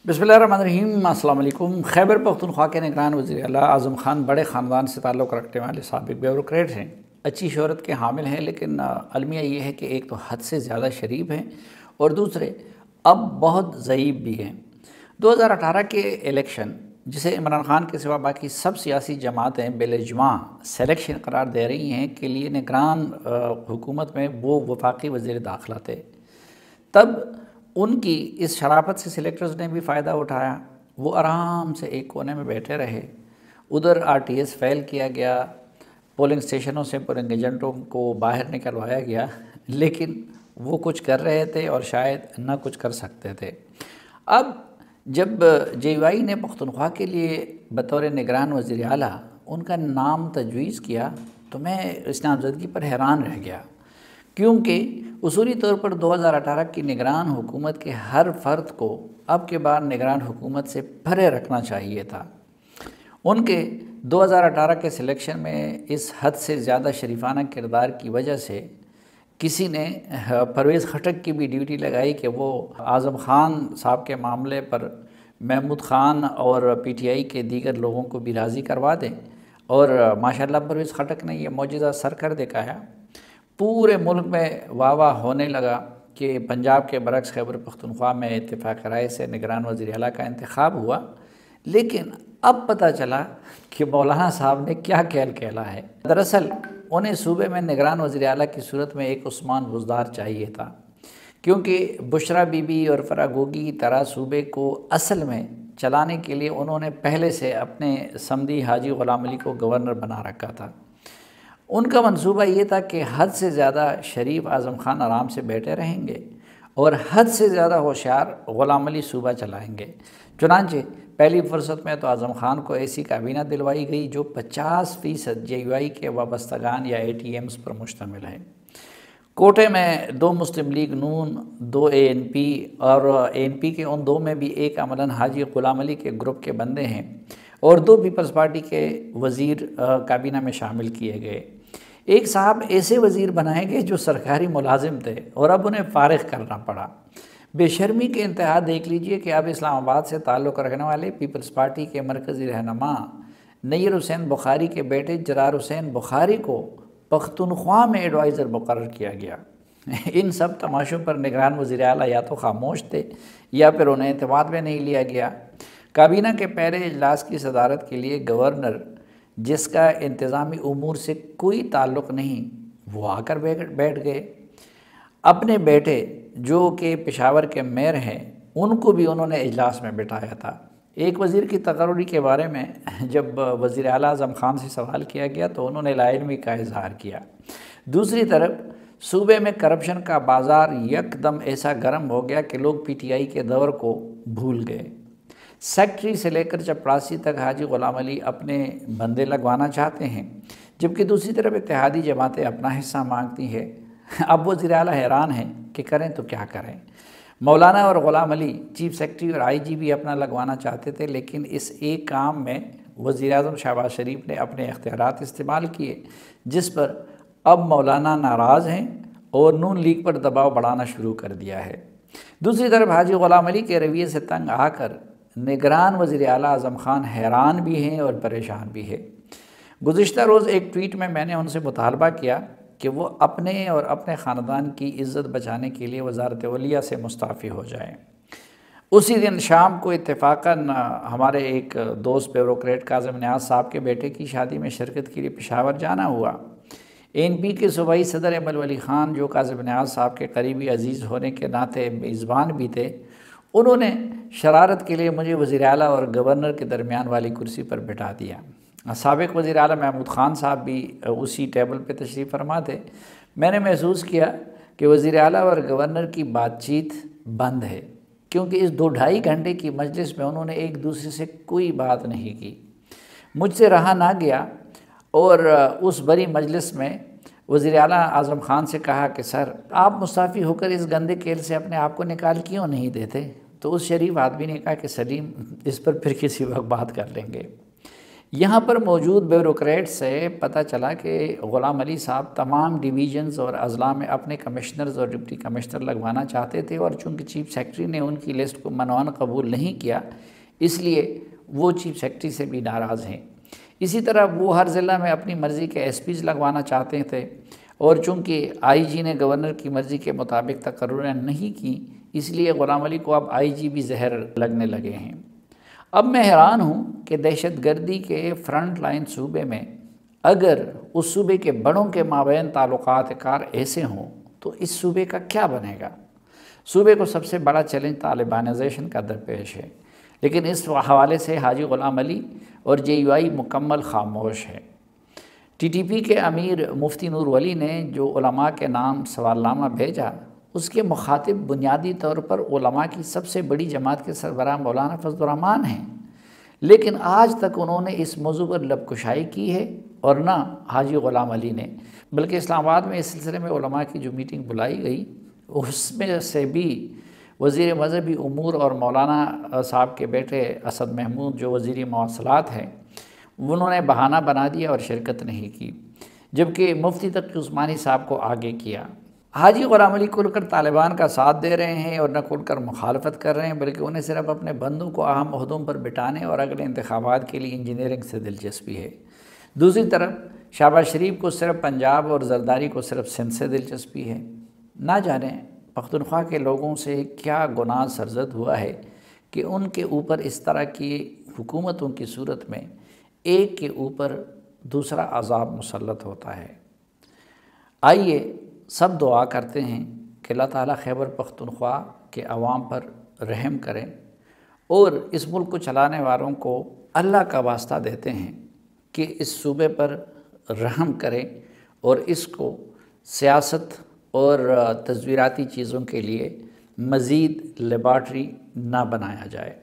بسم اللہ الرحمن الرحیم۔ السلام علیکم۔ خیبر پختونخوا کے نگران وزیر اعلیٰ اعظم خان بڑے خاندان سے تعلق رکھنے والے سابق بیوروکریٹ ہیں، اچھی شہرت کے حامل ہیں، لیکن المیہ یہ ہے کہ ایک تو حد سے زیادہ شریف ہیں اور دوسرے اب بہت ضعیف بھی ہیں۔ 2018 کے الیکشن، جسے عمران خان کے سوا باقی سب سیاسی جماعتیں بالاجماع سلیکشن قرار دے رہی ہیں کے لیے نگران حکومت میں وہ وفاقی وزیر داخلہ تھے، تب ان کی اس شرافت سے سلیکٹرز نے بھی فائدہ اٹھایا۔ وہ آرام سے ایک کونے میں بیٹھے رہے، ادھر RTS فیل کیا گیا، پولنگ سٹیشنوں سے پولنگ ایجنٹوں کو باہر نکلوایا گیا، لیکن وہ کچھ کر رہے تھے اور شاید نہ کچھ کر سکتے تھے۔ اب جب JUI نے پختونخوا کے لیے بطور نگران وزیر اعلیٰ ان کا نام تجویز کیا تو میں اس نامزدگی پر حیران رہ گیا، کیونکہ اصولی طور پر 2018 کی نگران حکومت کے ہر فرد کو اب کے بعد نگران حکومت سے پرے رکھنا چاہیے تھا۔ ان کے 2018 کے سلیکشن میں اس حد سے زیادہ شریفانہ کردار کی وجہ سے کسی نے پرویز خٹک کی بھی ڈیوٹی لگائی کہ وہ اعظم خان صاحب کے معاملے پر محمود خان اور PTI کے دیگر لوگوں کو بھی راضی کروا دیں، اور ماشاءاللہ پرویز خٹک نے یہ معجزہ سر کر دکھایا۔ پورے ملک میں واہ واہ ہونے لگا کہ پنجاب کے برعکس خیبر پختونخوا میں اتفاق رائے سے نگران وزیر اعلیٰ کا انتخاب ہوا، لیکن اب پتہ چلا کہ مولانا صاحب نے کیا کھیل کھیلا ہے۔ دراصل انہیں صوبے میں نگران وزیر اعلیٰ کی صورت میں ایک عثمان بزدار چاہیے تھا، کیونکہ بشرا بی بی اور فراگوگی کی طرح صوبے کو اصل میں چلانے کے لیے انہوں نے پہلے سے اپنے سمدی حاجی غلام علی کو گورنر بنا رکھا تھا۔ ان کا منصوبہ یہ تھا کہ حد سے زیادہ شریف اعظم خان آرام سے بیٹھے رہیں گے اور حد سے زیادہ ہوشیار غلام علی صوبہ چلائیں گے۔ چنانچہ پہلی فرصت میں تو اعظم خان کو ایسی کابینہ دلوائی گئی جو 50% JUI کے وابستگان یا ATMs پر مشتمل ہے۔ کوٹے میں 2 مسلم لیگ نون، 2 ANP اور ANP کے ان 2 میں بھی ایک عملاً حاجی غلام علی کے گروپ کے بندے ہیں اور 2 پیپلز پارٹی کے وزیر کابینہ میں شامل کیے گئے۔ ایک صاحب ایسے وزیر بنائے گئے جو سرکاری ملازم تھے اور اب انہیں فارغ کرنا پڑا۔ بے شرمی کے انتہا دیکھ لیجئے کہ اب اسلام آباد سے تعلق رکھنے والے پیپلز پارٹی کے مرکزی رہنما نیر حسین بخاری کے بیٹے جرار حسین بخاری کو پختونخوا میں ایڈوائزر مقرر کیا گیا۔ ان سب تماشوں پر نگران وزیر اعلیٰ یا تو خاموش تھے یا پھر انہیں اعتماد میں نہیں لیا گیا۔ کابینہ کے پہلے اجلاس کی صدارت کے لیے گورنر، جس کا انتظامی امور سے کوئی تعلق نہیں، وہ آ کر بیٹھ گئے۔ اپنے بیٹے جو کہ پشاور کے میئر ہیں ان کو بھی انہوں نے اجلاس میں بٹھایا تھا۔ ایک وزیر کی تقرری کے بارے میں جب وزیر اعلیٰ اعظم خان سے سوال کیا گیا تو انہوں نے لا علمی کا اظہار کیا۔ دوسری طرف صوبے میں کرپشن کا بازار یکدم ایسا گرم ہو گیا کہ لوگ PTI کے دور کو بھول گئے۔ سیکٹری سے لے کر چپڑاسی تک حاجی غلام علی اپنے بندے لگوانا چاہتے ہیں، جبکہ دوسری طرف اتحادی جماعتیں اپنا حصہ مانگتی ہیں۔ اب وزیر اعلیٰ حیران ہیں کہ کریں تو کیا کریں۔ مولانا اور غلام علی چیف سیکرٹری اور IG بھی اپنا لگوانا چاہتے تھے، لیکن اس ایک کام میں وزیر اعظم شہباز شریف نے اپنے اختیارات استعمال کیے، جس پر اب مولانا ناراض ہیں اور نون لیگ پر دباؤ بڑھانا شروع کر دیا ہے۔ دوسری طرف حاجی غلام علی کے رویے سے تنگ آ کر نگران وزیر اعلیٰ اعظم خان حیران بھی ہیں اور پریشان بھی ہیں۔ گزشتہ روز ایک ٹویٹ میں نے ان سے مطالبہ کیا کہ وہ اپنے اور اپنے خاندان کی عزت بچانے کے لیے وزارت اولیاء سے مستعفی ہو جائیں۔ اسی دن شام کو اتفاقاً ہمارے ایک دوست بیوروکریٹ کاظم نیاز صاحب کے بیٹے کی شادی میں شرکت کے لیے پشاور جانا ہوا۔ ANP کے صوبائی صدر احمد ولی خان، جو کاظم نیاز صاحب کے قریبی عزیز ہونے کے ناطے میزبان بھی تھے، انہوں نے شرارت کے لیے مجھے وزیر اعلیٰ اور گورنر کے درمیان والی کرسی پر بٹھا دیا۔ سابق وزیر اعلیٰ محمود خان صاحب بھی اسی ٹیبل پہ تشریف فرما تھے۔ میں نے محسوس کیا کہ وزیر اعلیٰ اور گورنر کی بات چیت بند ہے، کیونکہ اس 2-2.5 گھنٹے کی مجلس میں انہوں نے ایک دوسرے سے کوئی بات نہیں کی۔ مجھ سے رہا نہ گیا اور اس بڑی مجلس میں وزیر اعلیٰ اعظم خان سے کہا کہ سر، آپ مستعفی ہو کر اس گندے کھیل سے اپنے آپ کو نکال کیوں نہیں دیتے؟ تو اس شریف آدمی نے کہا کہ سلیم، اس پر پھر کسی وقت بات کر لیں گے۔ یہاں پر موجود بیوروکریٹ سے پتہ چلا کہ غلام علی صاحب تمام ڈویژنز اور اضلاع میں اپنے کمشنرز اور ڈپٹی کمشنر لگوانا چاہتے تھے، اور چونکہ چیف سیکرٹری نے ان کی لسٹ کو منوان قبول نہیں کیا، اس لیے وہ چیف سیکرٹری سے بھی ناراض ہیں۔ اسی طرح وہ ہر ضلع میں اپنی مرضی کے ایس پیز لگوانا چاہتے تھے، اور چونکہ آئی جی نے گورنر کی مرضی کے مطابق تقرریں نہیں کی، اس لیے غلام علی کو اب آئی جی بھی زہر لگنے لگے ہیں۔ اب میں حیران ہوں کہ دہشت گردی کے فرنٹ لائن صوبے میں اگر اس صوبے کے بڑوں کے مابین تعلقات کار ایسے ہوں تو اس صوبے کا کیا بنے گا؟ صوبے کو سب سے بڑا چیلنج طالبانائزیشن کا درپیش ہے، لیکن اس حوالے سے حاجی غلام علی اور جے یو آئی مکمل خاموش ہے۔ ٹی ٹی پی کے امیر مفتی نور ولی نے جو علماء کے نام سوال نامہ بھیجا، اس کے مخاطب بنیادی طور پر علماء کی سب سے بڑی جماعت کے سربراہ مولانا فضل الرحمان ہیں، لیکن آج تک انہوں نے اس موضوع پر لب کشائی کی ہے اور نہ حاجی غلام علی نے، بلکہ اسلام آباد میں اس سلسلے میں علماء کی جو میٹنگ بلائی گئی اس میں سے بھی وزیر مذہبی امور اور مولانا صاحب کے بیٹے اسد محمود جو وزیر مواصلات ہیں، انہوں نے بہانہ بنا دیا اور شرکت نہیں کی، جبکہ مفتی تقی عثمانی صاحب کو آگے کیا۔ حاجی غلام علی کھل کر طالبان کا ساتھ دے رہے ہیں اور نہ کھل کر مخالفت کر رہے ہیں، بلکہ انہیں صرف اپنے بندوں کو اہم عہدوں پر بٹھانے اور اگلے انتخابات کے لیے انجینئرنگ سے دلچسپی ہے۔ دوسری طرف شہباز شریف کو صرف پنجاب اور زرداری کو صرف سندھ سے دلچسپی ہے۔ نہ جانیں پختونخوا کے لوگوں سے کیا گناہ سرزد ہوا ہے کہ ان کے اوپر اس طرح کی حکومتوں کی صورت میں ایک کے اوپر دوسرا عذاب مسلط ہوتا ہے۔ آئیے سب دعا کرتے ہیں کہ اللہ تعالیٰ خیبر پختونخوا کے عوام پر رحم کریں، اور اس ملک کو چلانے والوں کو اللہ کا واسطہ دیتے ہیں کہ اس صوبے پر رحم کریں اور اس کو سیاست اور تصویراتی چیزوں کے لیے مزید لیبارٹری نہ بنایا جائے۔